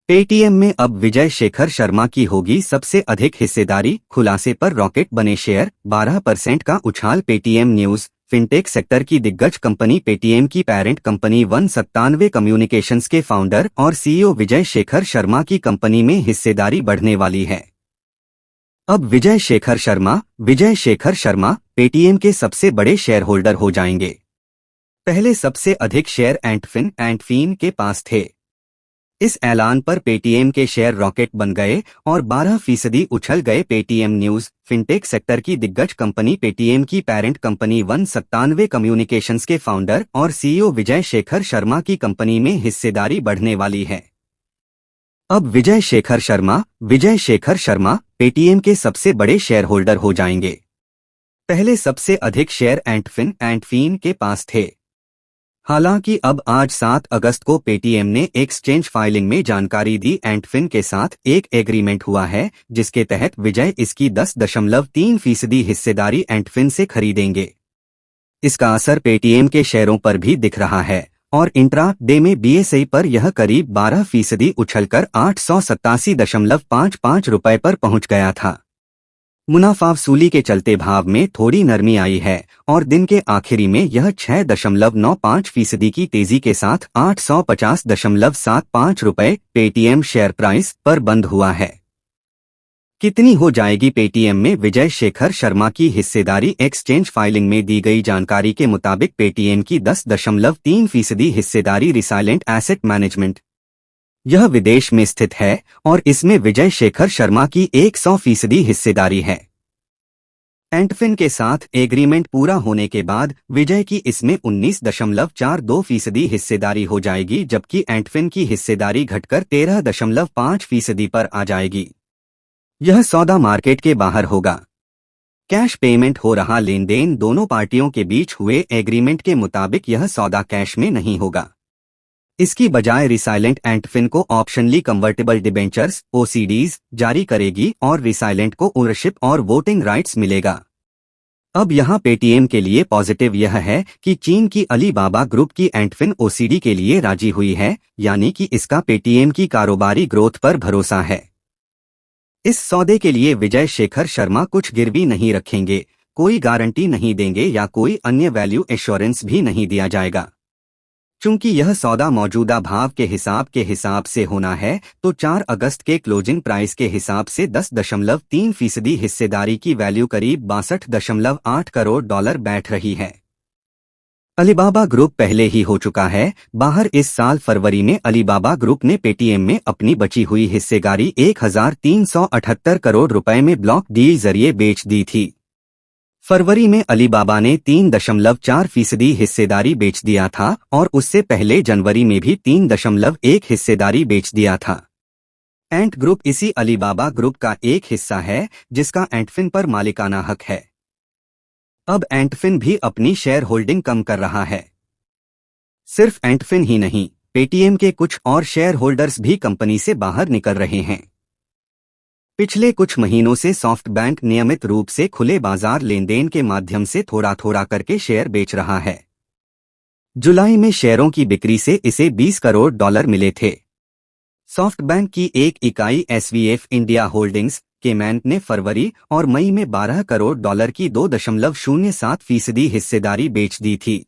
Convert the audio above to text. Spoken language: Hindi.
पेटीएम में अब विजय शेखर शर्मा की होगी सबसे अधिक हिस्सेदारी, खुलासे पर रॉकेट बने शेयर, 12% का उछाल। Paytm news. फिनटेक सेक्टर की दिग्गज कंपनी पेटीएम की पेरेंट कंपनी 197 कम्युनिकेशंस के फाउंडर और सीईओ विजय शेखर शर्मा की कंपनी में हिस्सेदारी बढ़ने वाली है। अब विजय शेखर शर्मा पेटीएम के सबसे बड़े शेयर होल्डर हो जाएंगे। पहले सबसे अधिक शेयर एंटफिन के पास थे। इस ऐलान पर पेटीएम के शेयर रॉकेट बन गए और 12% उछल गए। Paytm news. फिनटेक सेक्टर की दिग्गज कंपनी पेटीएम की पेरेंट कंपनी 197 कम्युनिकेशंस के फाउंडर और सीईओ विजय शेखर शर्मा की कंपनी में हिस्सेदारी बढ़ने वाली है। अब विजय शेखर शर्मा पेटीएम के सबसे बड़े शेयर होल्डर हो जाएंगे। पहले सबसे अधिक शेयर एंटफिन के पास थे। हालांकि अब आज 7 अगस्त को पेटीएम ने एक्सचेंज फाइलिंग में जानकारी दी। एंटफिन के साथ एक एग्रीमेंट हुआ है जिसके तहत विजय इसकी 10.3% हिस्सेदारी एंटफिन से खरीदेंगे। इसका असर पेटीएम के शेयरों पर भी दिख रहा है और इंट्रा डे में बीएसई पर यह करीब 12% उछलकर 887.55 रुपए पर पहुंच गया था। मुनाफा वसूली के चलते भाव में थोड़ी नरमी आई है और दिन के आखिरी में यह 6.95% की तेजी के साथ 850.75 रुपए पेटीएम शेयर प्राइस पर बंद हुआ है। कितनी हो जाएगी पेटीएम में विजय शेखर शर्मा की हिस्सेदारी? एक्सचेंज फाइलिंग में दी गई जानकारी के मुताबिक पेटीएम की 10.3% हिस्सेदारी रिसाइलेंट एसेट मैनेजमेंट, यह विदेश में स्थित है और इसमें विजय शेखर शर्मा की 100% हिस्सेदारी है। एंटफिन के साथ एग्रीमेंट पूरा होने के बाद विजय की इसमें 19.42% हिस्सेदारी हो जाएगी, जबकि एंटफिन की हिस्सेदारी घटकर 13.5% पर आ जाएगी। यह सौदा मार्केट के बाहर होगा। कैश पेमेंट हो रहा लेन देन दोनों पार्टियों के बीच हुए एग्रीमेंट के मुताबिक यह सौदा कैश में नहीं होगा। इसकी बजाय रिसाइलेंट एंटफिन को ऑप्शनली कन्वर्टेबल डिबेंचर्स ओसीडीज जारी करेगी और रिसाइलेंट को ओनरशिप और वोटिंग राइट्स मिलेगा। अब यहां पेटीएम के लिए पॉजिटिव यह है कि चीन की अलीबाबा ग्रुप की एंटफिन ओसीडी के लिए राजी हुई है, यानी कि इसका पेटीएम की कारोबारी ग्रोथ पर भरोसा है। इस सौदे के लिए विजय शेखर शर्मा कुछ गिरवी नहीं रखेंगे, कोई गारंटी नहीं देंगे या कोई अन्य वैल्यू एश्योरेंस भी नहीं दिया जाएगा। चूंकि यह सौदा मौजूदा भाव के हिसाब से होना है तो 4 अगस्त के क्लोजिंग प्राइस के हिसाब से 10.3% हिस्सेदारी की वैल्यू करीब 62.8 करोड़ डॉलर बैठ रही है। अलीबाबा ग्रुप पहले ही हो चुका है बाहर। इस साल फरवरी में अलीबाबा ग्रुप ने पेटीएम में अपनी बची हुई हिस्सेदारी 1378 करोड़ रुपए में ब्लॉक डील जरिए बेच दी थी। फरवरी में अलीबाबा ने 3.4% हिस्सेदारी बेच दिया था और उससे पहले जनवरी में भी 3.1 हिस्सेदारी बेच दिया था। एंट ग्रुप इसी अलीबाबा ग्रुप का एक हिस्सा है जिसका एंटफिन पर मालिकाना हक है। अब एंटफिन भी अपनी शेयर होल्डिंग कम कर रहा है। सिर्फ एंटफिन ही नहीं, पेटीएम के कुछ और शेयर होल्डर्स भी कंपनी से बाहर निकल रहे हैं। पिछले कुछ महीनों से सॉफ्टबैंक नियमित रूप से खुले बाजार लेनदेन के माध्यम से थोड़ा थोड़ा करके शेयर बेच रहा है। जुलाई में शेयरों की बिक्री से इसे 20 करोड़ डॉलर मिले थे। सॉफ्टबैंक की एक इकाई एसवीएफ इंडिया होल्डिंग्स केमैन ने फरवरी और मई में 12 करोड़ डॉलर की 2.07% हिस्सेदारी बेच दी थी।